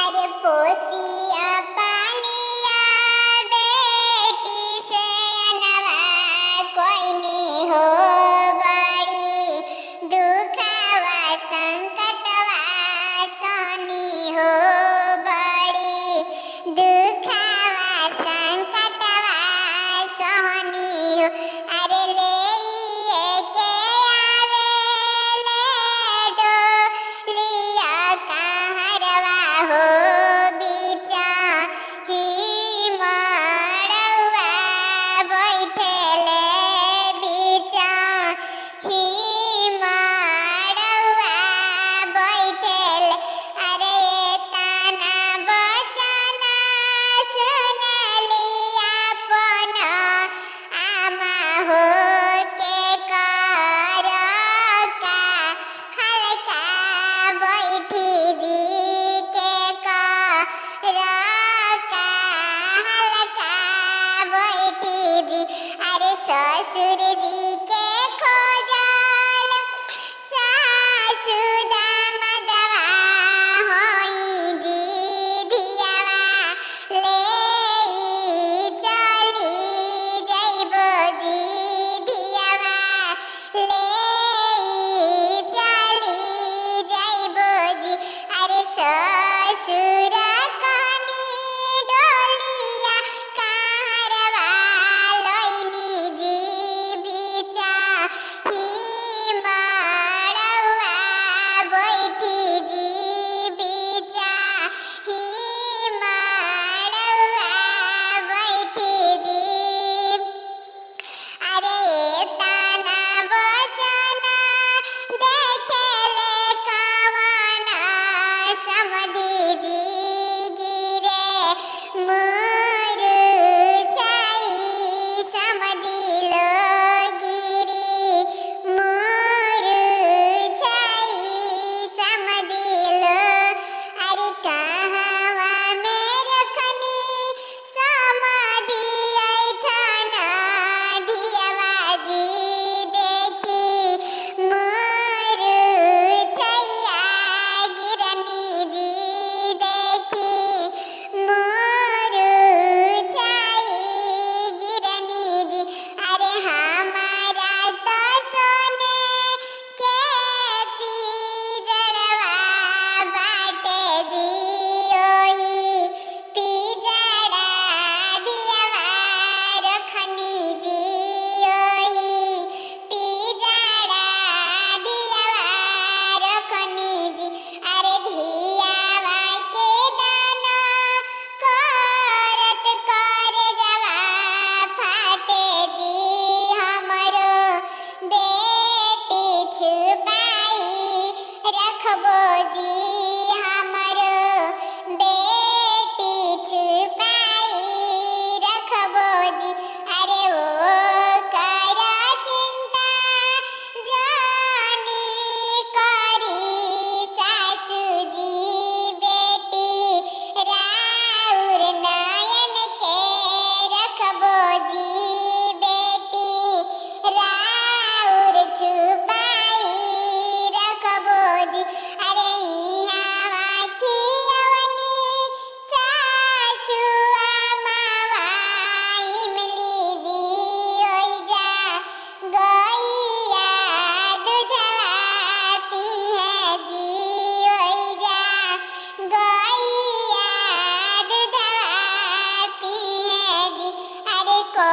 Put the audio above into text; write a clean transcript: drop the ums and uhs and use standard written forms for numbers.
अरे पोसिया पालिया बेटी से अनवा कोई नहीं हो बड़ी दुखवा संकटवा सोनी हो बड़ी दुखवा संकटवा सोनी हो अरे ले के आवे ले डोलिया कहरवा हो बीचा ही मड़वा बैठेले बीचा ही मड़वा बैठेले अरे ताना बचना सुनलिया अपन आमा हो के कर का हल्का बैठी जी के कर का हल्का बैठी जी अरे ससुर जी के खोजल सासु दामदवा होई जी धियावा ले चली जइबो जी धियावा ले चली जइबो जी अरे ससुर कनी डोलिया कहरवा लइनी जी बीचा ही मड़वा बैठी जी बीचा ही मड़वा बैठी जी अरे ताना बचना देखेले कवन समधी जी गिरे मुरझाई समधी लो गिरी मुरझाई समधी लो अरे कहवा में रखनी समाधि ऐठन धियवा जी देखी मुरझैया गिरनी जी देखी मुरझाई गिरनी जी अरे हमारा तो सोने के पिजड़वा बाटे जी ओही पिजड़ा दियवा रखनी जी ओही पिजड़ा दियवा रखनी जी अरे धियावा के दाना करत करे जवा फाटे जी हमरो बेटी छुपाई रखबो जी हमरो बेटी छुपाई रखबो जी अरे ओ कर चिंता जानी करी सासू जी बेटी राउर नयन के रखबो जी बेटी राउर छुपाई रखबो जी अरे इहावा की अवनी सासु अमावा इमली जी ओई जा गैया दूधवा पीहे जी ओई जा गैया दूधवा पीहे जी अरे को